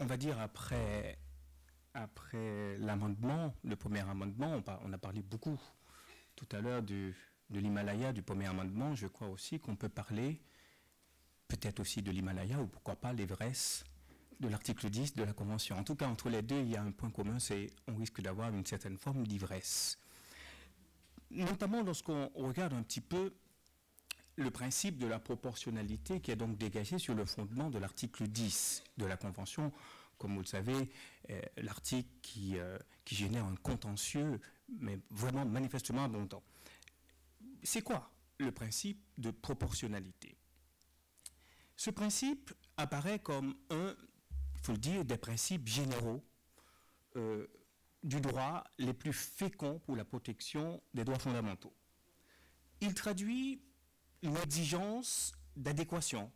on va dire après l'amendement, le premier amendement, on a parlé beaucoup tout à l'heure de l'Himalaya, du premier amendement. Je crois aussi qu'on peut parler peut-être aussi de l'Himalaya ou pourquoi pas l'Everest de l'article 10 de la Convention. En tout cas, entre les deux, il y a un point commun, c'est qu'on risque d'avoir une certaine forme d'ivresse. Notamment lorsqu'on regarde un petit peu le principe de la proportionnalité qui est donc dégagé sur le fondement de l'article 10 de la Convention, comme vous le savez, l'article qui génère un contentieux, mais vraiment manifestement abondant. C'est quoi le principe de proportionnalité? Ce principe apparaît comme un, il faut le dire, des principes généraux du droit les plus féconds pour la protection des droits fondamentaux. Il traduit une exigence d'adéquation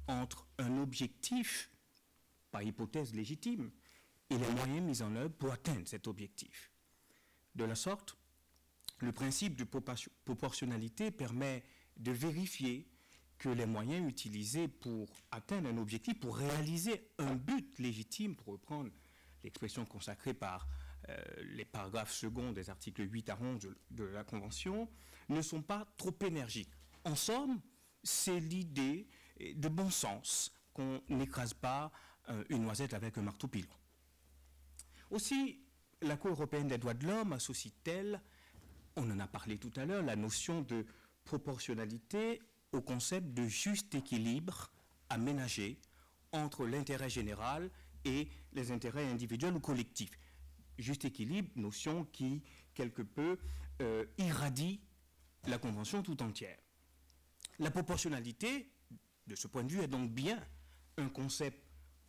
entre un objectif, par hypothèse légitime, et les moyens mis en œuvre pour atteindre cet objectif. De la sorte, le principe de proportionnalité permet de vérifier que les moyens utilisés pour atteindre un objectif, pour réaliser un but légitime, pour reprendre l'expression consacrée par les paragraphes seconds des articles 8 à 11 de la Convention, ne sont pas trop énergiques. En somme, c'est l'idée de bon sens qu'on n'écrase pas une noisette avec un marteau pilon. Aussi, la Cour européenne des droits de l'homme associe-t-elle, on en a parlé tout à l'heure, la notion de proportionnalité au concept de juste équilibre à ménager entre l'intérêt général et les intérêts individuels ou collectifs. Juste équilibre, notion qui, quelque peu, irradie la Convention tout entière. La proportionnalité, de ce point de vue, est donc bien un concept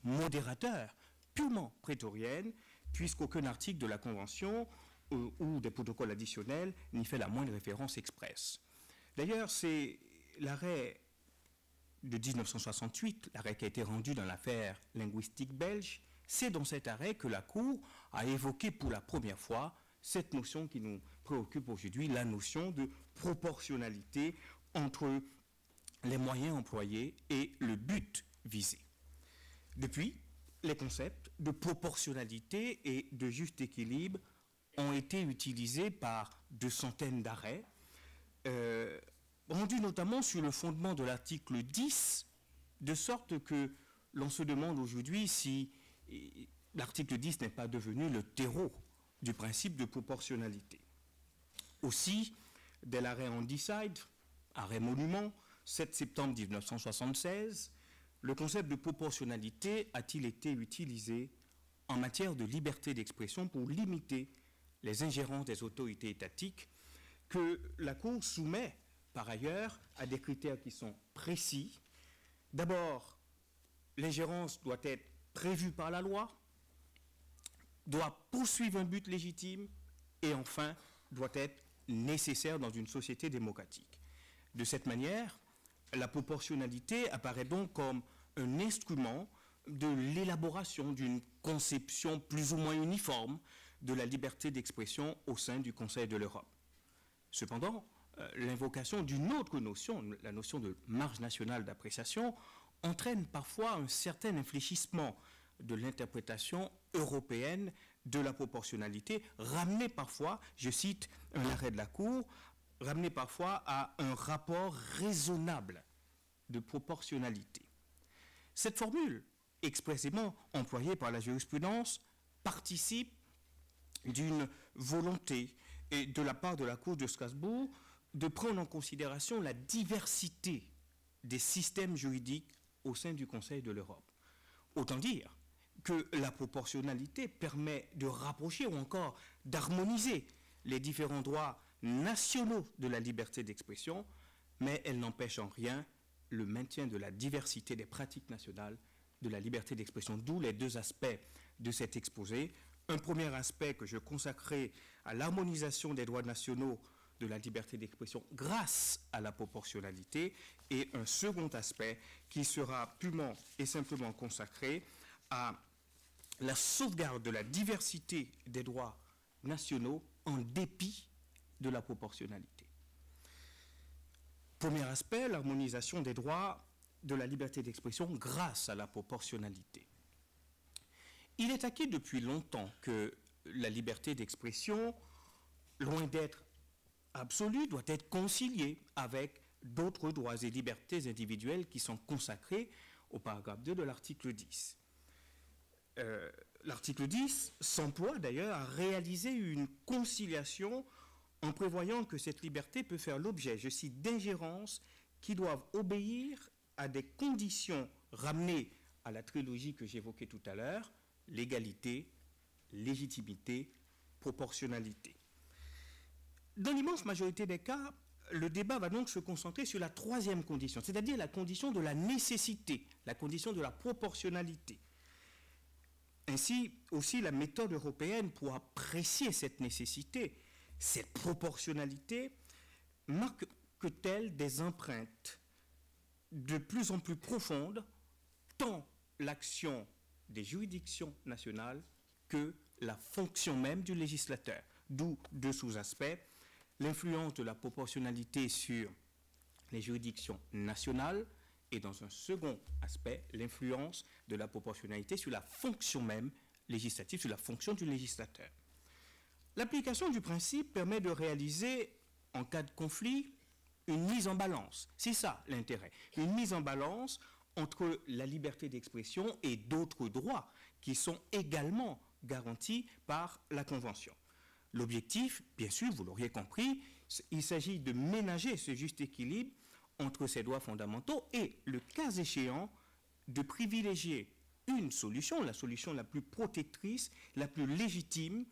modérateur, purement prétorienne, puisqu'aucun article de la Convention ou des protocoles additionnels n'y fait la moindre référence expresse. D'ailleurs, c'est l'arrêt de 1968, l'arrêt qui a été rendu dans l'affaire linguistique belge, c'est dans cet arrêt que la Cour a évoqué pour la première fois cette notion qui nous préoccupe aujourd'hui, la notion de proportionnalité entre les moyens employés et le but visé. Depuis, les concepts de proportionnalité et de juste équilibre ont été utilisés par de centaines d'arrêts, rendus notamment sur le fondement de l'article 10, de sorte que l'on se demande aujourd'hui si l'article 10 n'est pas devenu le terreau du principe de proportionnalité. Aussi, dès l'arrêt Handyside, arrêt monument, 7 septembre 1976, le concept de proportionnalité a-t-il été utilisé en matière de liberté d'expression pour limiter les ingérences des autorités étatiques que la Cour soumet par ailleurs à des critères qui sont précis. D'abord, l'ingérence doit être prévue par la loi, doit poursuivre un but légitime et enfin doit être nécessaire dans une société démocratique. De cette manière, la proportionnalité apparaît donc comme un instrument de l'élaboration d'une conception plus ou moins uniforme de la liberté d'expression au sein du Conseil de l'Europe. Cependant, l'invocation d'une autre notion, la notion de marge nationale d'appréciation, entraîne parfois un certain infléchissement de l'interprétation européenne de la proportionnalité, ramenée parfois, je cite un arrêt de la Cour, ramenée parfois à un rapport raisonnable de proportionnalité. Cette formule, expressément employée par la jurisprudence, participe d'une volonté de la part de la Cour de Strasbourg de prendre en considération la diversité des systèmes juridiques au sein du Conseil de l'Europe. Autant dire que la proportionnalité permet de rapprocher ou encore d'harmoniser les différents droits nationaux de la liberté d'expression, mais elle n'empêche en rien le maintien de la diversité des pratiques nationales de la liberté d'expression, d'où les deux aspects de cet exposé. Un premier aspect que je consacrerai à l'harmonisation des droits nationaux de la liberté d'expression grâce à la proportionnalité, et un second aspect qui sera purement et simplement consacré à la sauvegarde de la diversité des droits nationaux en dépit de la proportionnalité. Premier aspect, l'harmonisation des droits de la liberté d'expression grâce à la proportionnalité. Il est acquis depuis longtemps que la liberté d'expression, loin d'être absolue, doit être conciliée avec d'autres droits et libertés individuelles qui sont consacrés au paragraphe 2 de l'article 10. L'article 10 s'emploie d'ailleurs à réaliser une conciliation en prévoyant que cette liberté peut faire l'objet, je cite, d'ingérences qui doivent obéir à des conditions ramenées à la trilogie que j'évoquais tout à l'heure, légalité, légitimité, proportionnalité. Dans l'immense majorité des cas, le débat va donc se concentrer sur la troisième condition, c'est-à-dire la condition de la nécessité, la condition de la proportionnalité. Ainsi, aussi, la méthode européenne pour apprécier cette nécessité, cette proportionnalité, marque que telles des empreintes de plus en plus profondes, tant l'action des juridictions nationales que la fonction même du législateur. D'où deux sous-aspects, l'influence de la proportionnalité sur les juridictions nationales et dans un second aspect, l'influence de la proportionnalité sur la fonction même législative, sur la fonction du législateur. L'application du principe permet de réaliser, en cas de conflit, une mise en balance. C'est ça l'intérêt. Une mise en balance entre la liberté d'expression et d'autres droits qui sont également garantis par la Convention. L'objectif, bien sûr, vous l'auriez compris, il s'agit de ménager ce juste équilibre entre ces droits fondamentaux et, le cas échéant, de privilégier une solution, la solution la plus protectrice, la plus légitime.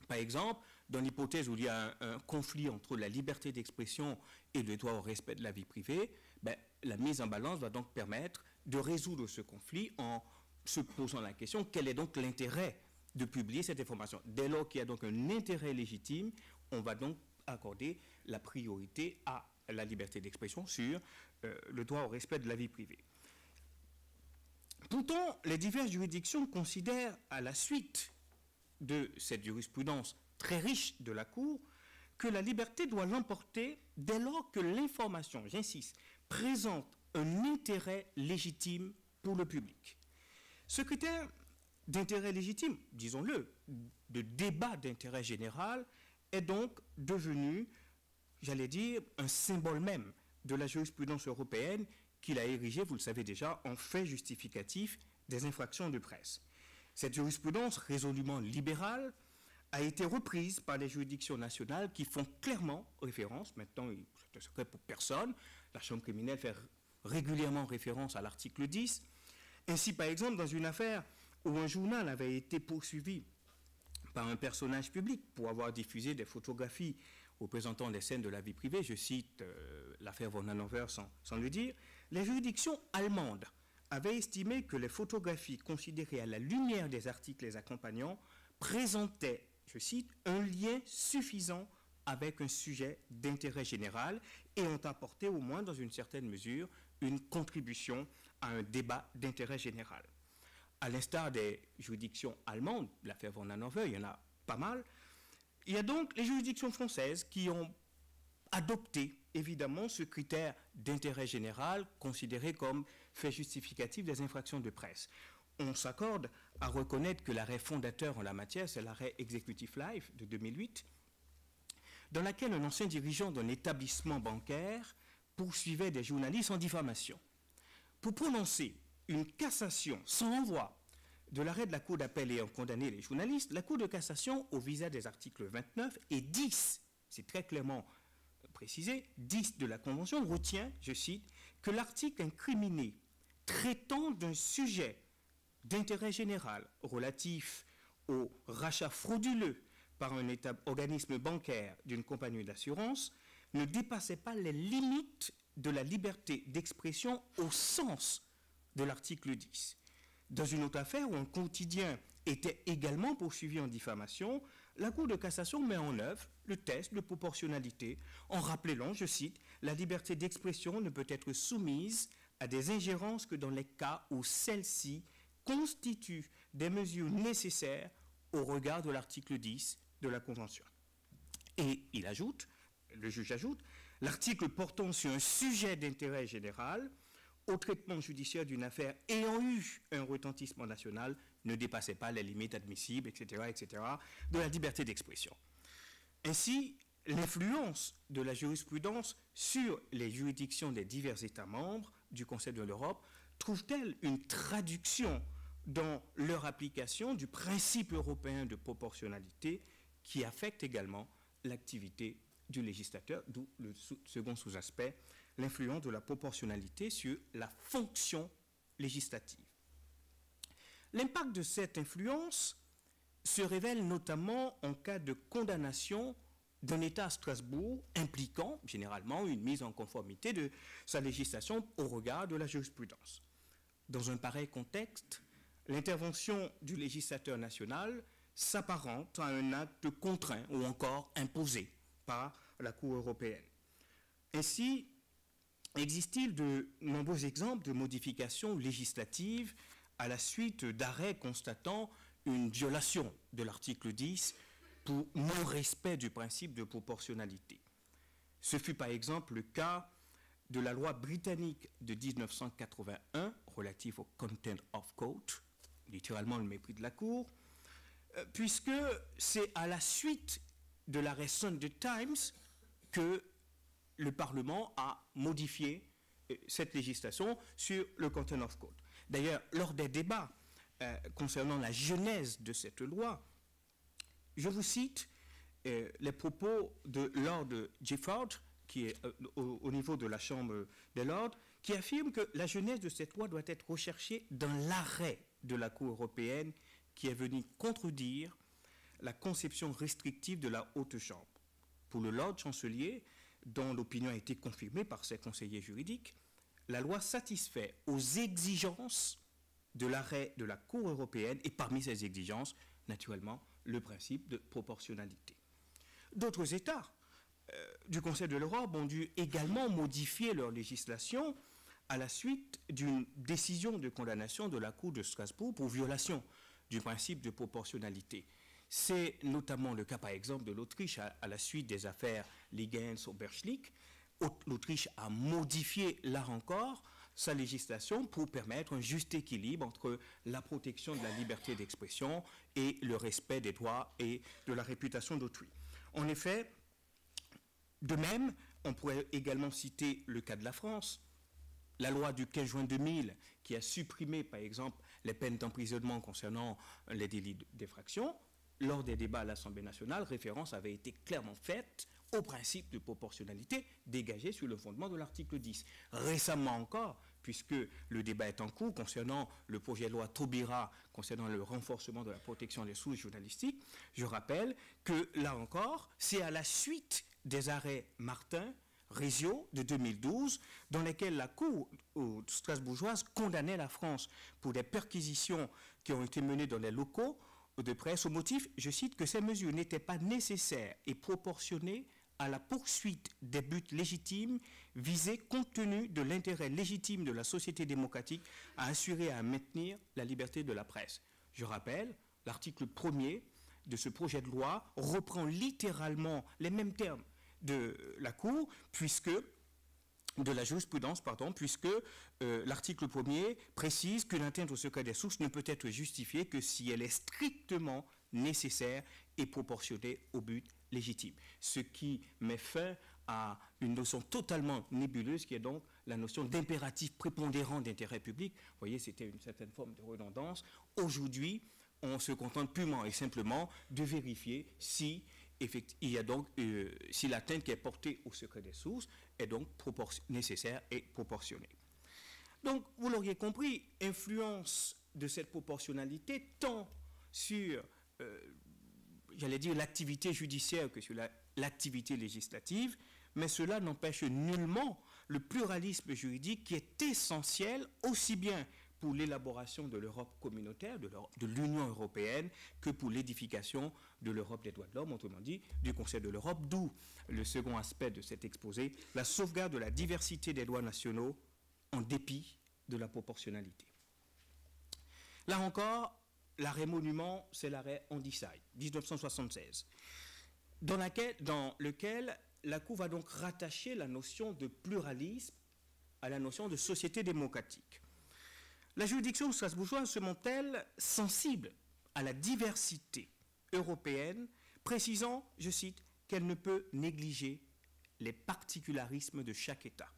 Par exemple, dans l'hypothèse où il y a un conflit entre la liberté d'expression et le droit au respect de la vie privée, la mise en balance va donc permettre de résoudre ce conflit en se posant la question, quel est donc l'intérêt de publier cette information? Dès lors qu'il y a donc un intérêt légitime, on va donc accorder la priorité à la liberté d'expression sur le droit au respect de la vie privée. Pourtant, les diverses juridictions considèrent, à la suite de cette jurisprudence très riche de la Cour, que la liberté doit l'emporter dès lors que l'information, j'insiste, présente un intérêt légitime pour le public. Ce critère d'intérêt légitime, disons-le, de débat d'intérêt général, est donc devenu, j'allais dire, un symbole même de la jurisprudence européenne qu'il a érigé, vous le savez déjà, en fait justificatif des infractions de presse. Cette jurisprudence résolument libérale a été reprise par les juridictions nationales qui font clairement référence, maintenant c'est un secret pour personne, la Chambre criminelle fait régulièrement référence à l'article 10. Ainsi, par exemple, dans une affaire où un journal avait été poursuivi par un personnage public pour avoir diffusé des photographies représentant des scènes de la vie privée, je cite l'affaire von Hannover sans le dire, les juridictions allemandes avaient estimé que les photographies considérées à la lumière des articles les accompagnant présentaient, je cite, un lien suffisant avec un sujet d'intérêt général et ont apporté au moins dans une certaine mesure une contribution à un débat d'intérêt général. À l'instar des juridictions allemandes, l'affaire von Hannover, il y en a pas mal, il y a donc les juridictions françaises qui ont adopté évidemment ce critère d'intérêt général considéré comme fait justificatif des infractions de presse. On s'accorde à reconnaître que l'arrêt fondateur en la matière, c'est l'arrêt Executive Life de 2008, dans laquelle un ancien dirigeant d'un établissement bancaire poursuivait des journalistes en diffamation. Pour prononcer une cassation sans renvoi de l'arrêt de la Cour d'appel ayant condamné les journalistes, la Cour de cassation, au visa des articles 29 et 10, c'est très clairement précisé, 10 de la Convention, retient, je cite, que l'article incriminé traitant d'un sujet d'intérêt général relatif au rachat frauduleux par un organisme bancaire d'une compagnie d'assurance ne dépassait pas les limites de la liberté d'expression au sens de l'article 10. Dans une autre affaire où un quotidien était également poursuivi en diffamation, la Cour de cassation met en œuvre le test de proportionnalité en rappelant, je cite, « La liberté d'expression ne peut être soumise à des ingérences que dans les cas où celle-ci constitue des mesures nécessaires au regard de l'article 10 de la Convention. » Et il ajoute, le juge ajoute, « L'article portant sur un sujet d'intérêt général au traitement judiciaire d'une affaire ayant eu un retentissement national ne dépassait pas les limites admissibles, etc., etc., de la liberté d'expression. Ainsi, l'influence de la jurisprudence sur les juridictions des divers États membres du Conseil de l'Europe trouve-t-elle une traduction dans leur application du principe européen de proportionnalité qui affecte également l'activité du législateur, d'où le second sous-aspect, l'influence de la proportionnalité sur la fonction législative. L'impact de cette influence se révèle notamment en cas de condamnation d'un État à Strasbourg impliquant généralement une mise en conformité de sa législation au regard de la jurisprudence. Dans un pareil contexte, l'intervention du législateur national s'apparente à un acte contraint ou encore imposé par la Cour européenne. Ainsi, existe-t-il de nombreux exemples de modifications législatives à la suite d'arrêts constatant une violation de l'article 10 pour non-respect du principe de proportionnalité. Ce fut par exemple le cas de la loi britannique de 1981 relative au Contempt of Court, littéralement le mépris de la Cour, puisque c'est à la suite de l'arrêt Sunday Times que le Parlement a modifié cette législation sur le Contempt of Court. D'ailleurs, lors des débats concernant la genèse de cette loi, je vous cite les propos de Lord Gifford, qui est au niveau de la Chambre des Lords, qui affirme que la genèse de cette loi doit être recherchée dans l'arrêt de la Cour européenne qui est venu contredire la conception restrictive de la Haute Chambre. Pour le Lord chancelier, dont l'opinion a été confirmée par ses conseillers juridiques, la loi satisfait aux exigences de l'arrêt de la Cour européenne et parmi ces exigences, naturellement, le principe de proportionnalité. D'autres États du Conseil de l'Europe ont dû également modifier leur législation à la suite d'une décision de condamnation de la Cour de Strasbourg pour violation du principe de proportionnalité. C'est notamment le cas, par exemple, de l'Autriche à la suite des affaires Ligens-Oberschlick. L'Autriche a modifié, là encore, sa législation pour permettre un juste équilibre entre la protection de la liberté d'expression et le respect des droits et de la réputation d'autrui. En effet, de même, on pourrait également citer le cas de la France. La loi du 15 juin 2000 qui a supprimé, par exemple, les peines d'emprisonnement concernant les délits d'effraction, lors des débats à l'Assemblée nationale, référence avait été clairement faite au principe de proportionnalité dégagé sur le fondement de l'article 10. Récemment encore, puisque le débat est en cours concernant le projet de loi Taubira concernant le renforcement de la protection des sources journalistiques, je rappelle que, là encore, c'est à la suite des arrêts Martin, Rezio de 2012, dans lesquels la Cour strasbourgeoise condamnait la France pour des perquisitions qui ont été menées dans les locaux de presse au motif, je cite, que ces mesures n'étaient pas nécessaires et proportionnées à la poursuite des buts légitimes visés compte tenu de l'intérêt légitime de la société démocratique à assurer et à maintenir la liberté de la presse. Je rappelle, l'article 1er de ce projet de loi reprend littéralement les mêmes termes de la Cour, de la jurisprudence, puisque l'article 1er précise qu'une atteinte au secret des sources ne peut être justifiée que si elle est strictement nécessaire et proportionnée au but légitime. Ce qui met fin à une notion totalement nébuleuse qui est donc la notion d'impératif prépondérant d'intérêt public. Vous voyez, c'était une certaine forme de redondance. Aujourd'hui, on se contente purement et simplement de vérifier si si l'atteinte qui est portée au secret des sources est donc nécessaire et proportionnée. Donc, vous l'auriez compris, influence de cette proportionnalité tant sur, l'activité judiciaire que sur l'activité législative, mais cela n'empêche nullement le pluralisme juridique qui est essentiel aussi bien pour l'élaboration de l'Europe communautaire, de l'Union européenne, que pour l'édification de l'Europe des droits de l'homme, autrement dit, du Conseil de l'Europe, d'où le second aspect de cet exposé, la sauvegarde de la diversité des droits nationaux en dépit de la proportionnalité. Là encore, l'arrêt monument, c'est l'arrêt Handyside, 1976, dans lequel la Cour va donc rattacher la notion de pluralisme à la notion de société démocratique. La juridiction strasbourgeoise se montre-t-elle sensible à la diversité européenne, précisant, je cite, qu'elle ne peut négliger les particularismes de chaque État.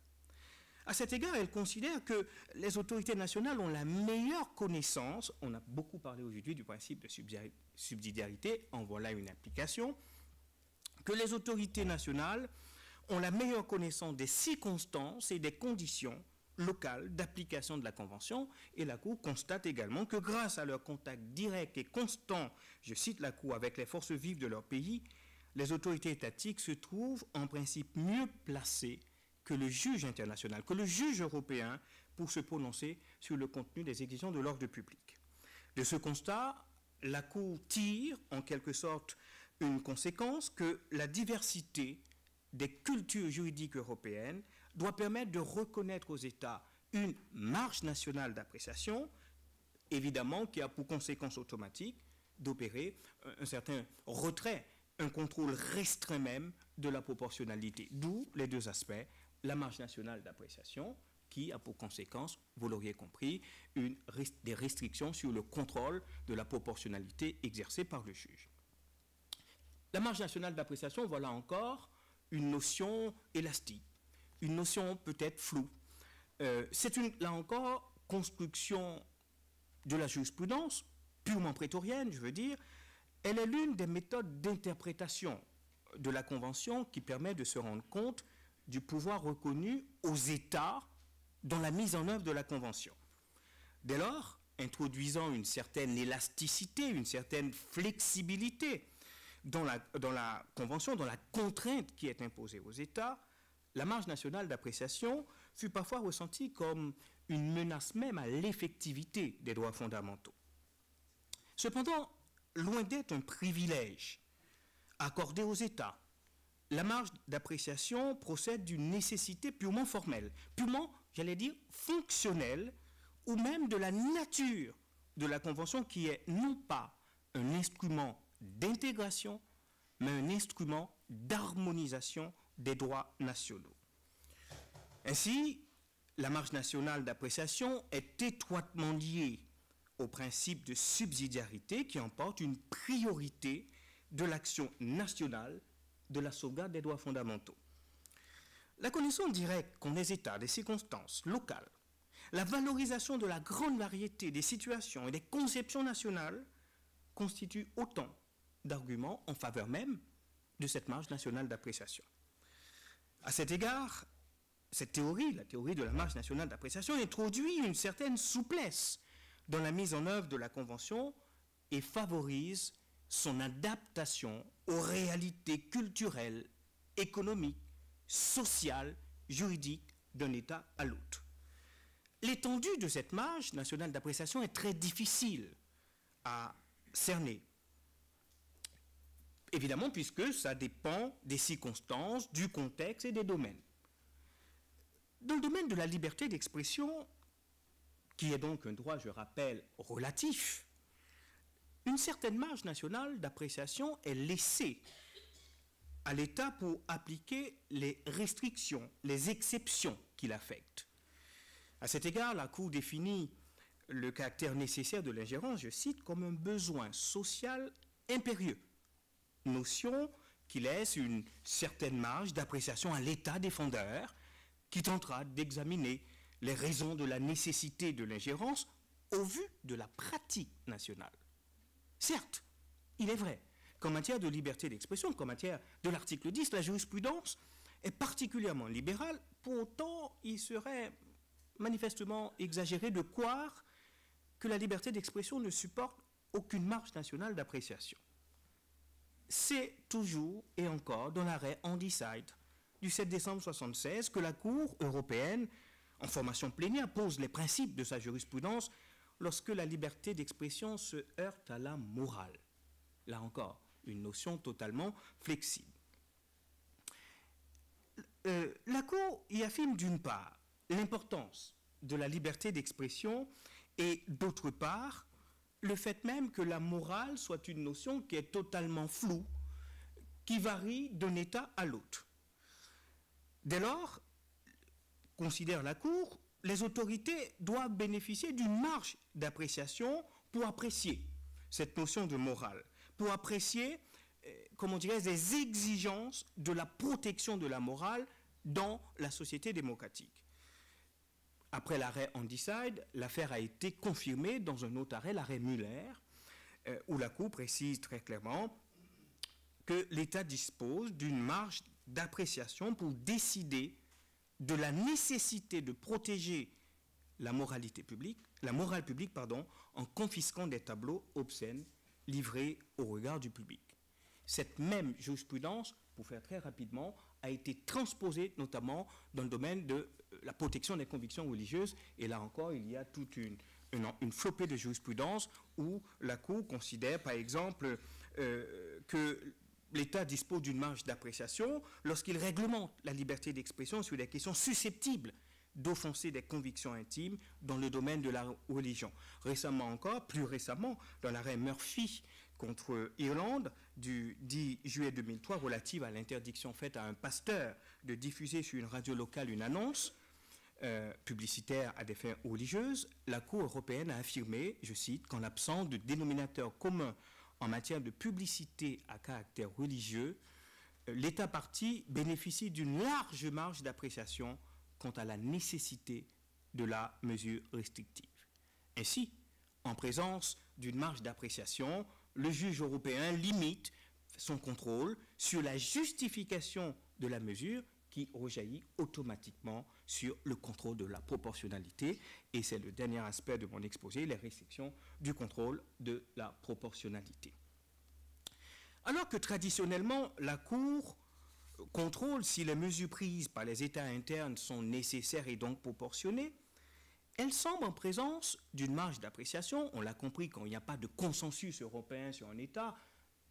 À cet égard, elle considère que les autorités nationales ont la meilleure connaissance, on a beaucoup parlé aujourd'hui du principe de subsidiarité, en voilà une application, que les autorités nationales ont la meilleure connaissance des circonstances et des conditions locales d'application de la Convention, et la Cour constate également que grâce à leur contact direct et constant, je cite la Cour, avec les forces vives de leur pays, les autorités étatiques se trouvent en principe mieux placées que le juge international, que le juge européen pour se prononcer sur le contenu des exigences de l'ordre public. De ce constat, la Cour tire en quelque sorte une conséquence que la diversité des cultures juridiques européennes doit permettre de reconnaître aux États une marge nationale d'appréciation, évidemment qui a pour conséquence automatique d'opérer un certain retrait, un contrôle restreint même de la proportionnalité, d'où les deux aspects, la marge nationale d'appréciation qui a pour conséquence, vous l'auriez compris, des restrictions sur le contrôle de la proportionnalité exercée par le juge. La marge nationale d'appréciation, voilà encore une notion élastique, une notion peut-être floue. C'est là encore, construction de la jurisprudence, purement prétorienne, je veux dire. Elle est l'une des méthodes d'interprétation de la Convention qui permet de se rendre compte du pouvoir reconnu aux États dans la mise en œuvre de la Convention. Dès lors, introduisant une certaine élasticité, une certaine flexibilité dans la Convention, dans la contrainte qui est imposée aux États, la marge nationale d'appréciation fut parfois ressentie comme une menace même à l'effectivité des droits fondamentaux. Cependant, loin d'être un privilège accordé aux États, la marge d'appréciation procède d'une nécessité purement formelle, purement, j'allais dire, fonctionnelle, ou même de la nature de la Convention qui est non pas un instrument d'intégration, mais un instrument d'harmonisation des droits nationaux. Ainsi, la marge nationale d'appréciation est étroitement liée au principe de subsidiarité qui emporte une priorité de l'action nationale de la sauvegarde des droits fondamentaux. La connaissance directe qu'ont les États des circonstances locales, la valorisation de la grande variété des situations et des conceptions nationales constitue autant d'arguments en faveur même de cette marge nationale d'appréciation. À cet égard, cette théorie, la théorie de la marge nationale d'appréciation, introduit une certaine souplesse dans la mise en œuvre de la Convention et favorise son adaptation aux réalités culturelles, économiques, sociales, juridiques d'un État à l'autre. L'étendue de cette marge nationale d'appréciation est très difficile à cerner. Évidemment, puisque ça dépend des circonstances, du contexte et des domaines. Dans le domaine de la liberté d'expression, qui est donc un droit, je rappelle, relatif, une certaine marge nationale d'appréciation est laissée à l'État pour appliquer les restrictions, les exceptions qui l'affectent. À cet égard, la Cour définit le caractère nécessaire de l'ingérence, je cite, comme un besoin social impérieux, notion qui laisse une certaine marge d'appréciation à l'État défendeur qui tentera d'examiner les raisons de la nécessité de l'ingérence au vu de la pratique nationale. Certes, il est vrai qu'en matière de liberté d'expression, qu'en matière de l'article 10, la jurisprudence est particulièrement libérale. Pour autant, il serait manifestement exagéré de croire que la liberté d'expression ne supporte aucune marge nationale d'appréciation. C'est toujours et encore dans l'arrêt Handyside du 7 décembre 1976 que la Cour européenne, en formation plénière, pose les principes de sa jurisprudence lorsque la liberté d'expression se heurte à la morale. Là encore, une notion totalement flexible. La Cour y affirme d'une part l'importance de la liberté d'expression et d'autre part le fait même que la morale soit une notion qui est totalement floue, qui varie d'un État à l'autre. Dès lors, considère la Cour, les autorités doivent bénéficier d'une marge d'appréciation pour apprécier cette notion de morale, pour apprécier, comment dirais-je, les exigences de la protection de la morale dans la société démocratique. Après l'arrêt Handyside, l'affaire a été confirmée dans un autre arrêt, l'arrêt Muller, où la Cour précise très clairement que l'État dispose d'une marge d'appréciation pour décider de la nécessité de protéger la moralité publique, la morale publique, en confisquant des tableaux obscènes livrés au regard du public. Cette même jurisprudence, pour faire très rapidement, a été transposée notamment dans le domaine de la protection des convictions religieuses. Et là encore, il y a toute une flopée de jurisprudence où la Cour considère, par exemple, que l'État dispose d'une marge d'appréciation lorsqu'il réglemente la liberté d'expression sur des questions susceptibles d'offenser des convictions intimes dans le domaine de la religion. Récemment encore, plus récemment, dans l'arrêt Murphy contre Irlande du 10 juillet 2003 relative à l'interdiction faite à un pasteur de diffuser sur une radio locale une annonce publicitaire à des fins religieuses, la Cour européenne a affirmé, je cite, qu'en l'absence de dénominateur commun en matière de publicité à caractère religieux, l'État partie bénéficie d'une large marge d'appréciation quant à la nécessité de la mesure restrictive. Ainsi, en présence d'une marge d'appréciation, le juge européen limite son contrôle sur la justification de la mesure qui rejaillit automatiquement sur le contrôle de la proportionnalité. Et c'est le dernier aspect de mon exposé, les restrictions du contrôle de la proportionnalité. Alors que traditionnellement, la Cour contrôle si les mesures prises par les États internes sont nécessaires et donc proportionnées, elle semble en présence d'une marge d'appréciation. On l'a compris, quand il n'y a pas de consensus européen sur un État,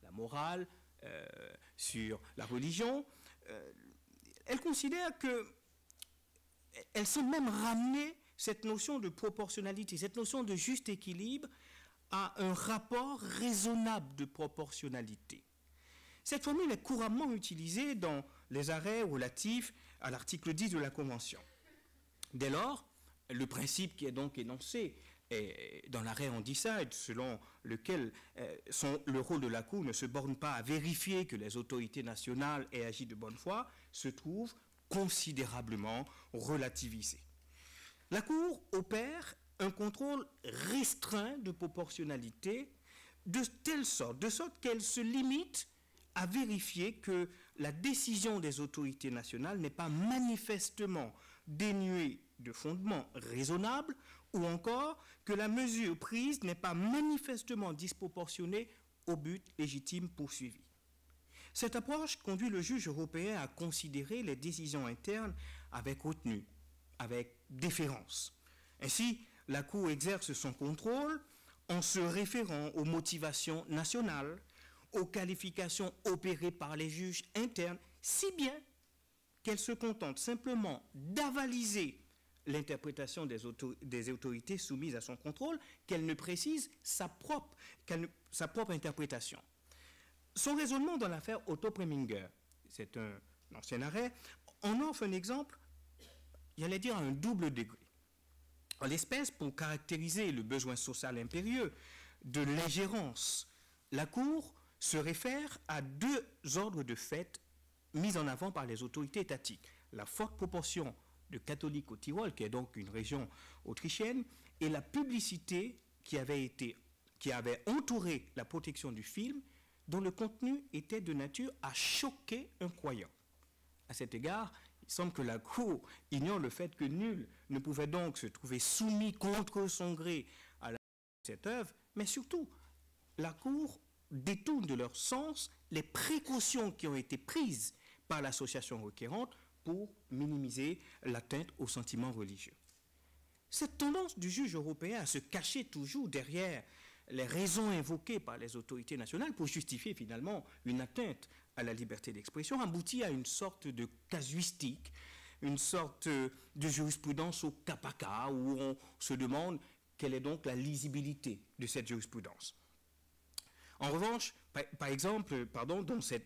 la morale, sur la religion, elle considère que elle semble même ramener cette notion de proportionnalité, cette notion de juste équilibre à un rapport raisonnable de proportionnalité. Cette formule est couramment utilisée dans les arrêts relatifs à l'article 10 de la Convention. Dès lors, le principe qui est donc énoncé dans l'arrêt Handyside, selon lequel le rôle de la Cour ne se borne pas à vérifier que les autorités nationales aient agi de bonne foi, se trouve considérablement relativisé. La Cour opère un contrôle restreint de proportionnalité de sorte qu'elle se limite à vérifier que la décision des autorités nationales n'est pas manifestement dénuée de fondement raisonnable ou encore que la mesure prise n'est pas manifestement disproportionnée au but légitime poursuivi. Cette approche conduit le juge européen à considérer les décisions internes avec retenue, avec déférence. Ainsi, la Cour exerce son contrôle en se référant aux motivations nationales, aux qualifications opérées par les juges internes, si bien qu'elle se contente simplement d'avaliser l'interprétation des autorités soumises à son contrôle, qu'elle ne précise sa propre interprétation. Son raisonnement dans l'affaire Otto Preminger, c'est un ancien arrêt, en offre un exemple, j'allais dire à un double degré. En l'espèce, pour caractériser le besoin social impérieux de l'ingérence, la Cour se réfère à deux ordres de fait mis en avant par les autorités étatiques. La forte proportion de catholiques au Tyrol, qui est donc une région autrichienne, et la publicité qui avait entouré la protection du film, dont le contenu était de nature à choquer un croyant. À cet égard, il semble que la Cour ignore le fait que nul ne pouvait donc se trouver soumis contre son gré à cette œuvre, mais surtout, la Cour détourne de leur sens les précautions qui ont été prises par l'association requérante pour minimiser l'atteinte aux sentiments religieux. Cette tendance du juge européen à se cacher toujours derrière les raisons invoquées par les autorités nationales pour justifier finalement une atteinte à la liberté d'expression aboutit à une sorte de casuistique, une sorte de jurisprudence au cas par cas où on se demande quelle est donc la lisibilité de cette jurisprudence. En revanche, par exemple,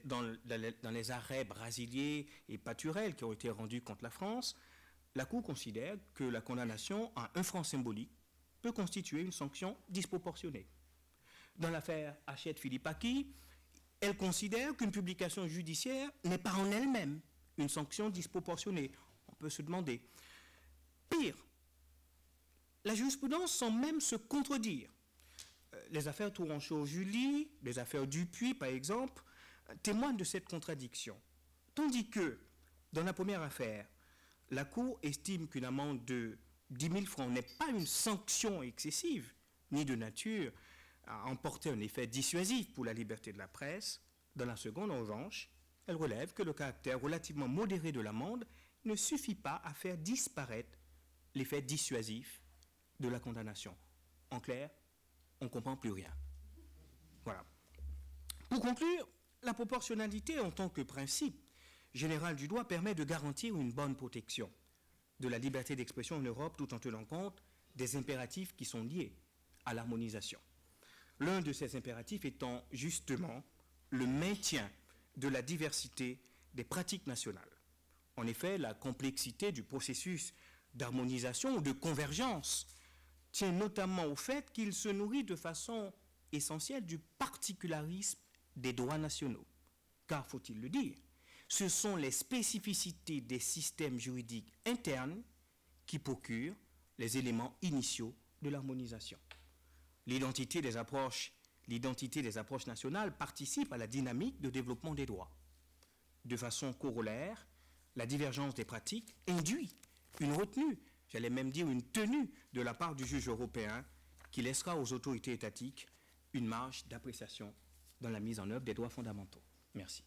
dans les arrêts Brasilier et Paturel qui ont été rendus contre la France, la Cour considère que la condamnation à 1 franc symbolique peut constituer une sanction disproportionnée. Dans l'affaire Hachette-Philippe-Aki, elle considère qu'une publication judiciaire n'est pas en elle-même une sanction disproportionnée. On peut se demander. Pire, la jurisprudence semble même se contredire. Les affaires Tourangeau-Julie, les affaires Dupuis, par exemple, témoignent de cette contradiction. Tandis que, dans la première affaire, la Cour estime qu'une amende de 10 000 francs n'est pas une sanction excessive, ni de nature à emporter un effet dissuasif pour la liberté de la presse. Dans la seconde, en revanche, elle relève que le caractère relativement modéré de l'amende ne suffit pas à faire disparaître l'effet dissuasif de la condamnation. En clair, on ne comprend plus rien. Voilà. Pour conclure, la proportionnalité en tant que principe général du droit permet de garantir une bonne protection de la liberté d'expression en Europe tout en tenant compte des impératifs qui sont liés à l'harmonisation. L'un de ces impératifs étant justement le maintien de la diversité des pratiques nationales. En effet, la complexité du processus d'harmonisation ou de convergence tient notamment au fait qu'il se nourrit de façon essentielle du particularisme des droits nationaux. Car, faut-il le dire, ce sont les spécificités des systèmes juridiques internes qui procurent les éléments initiaux de l'harmonisation. L'identité des approches nationales participe à la dynamique de développement des droits. De façon corollaire, la divergence des pratiques induit une retenue, j'allais même dire une tenue de la part du juge européen qui laissera aux autorités étatiques une marge d'appréciation dans la mise en œuvre des droits fondamentaux. Merci.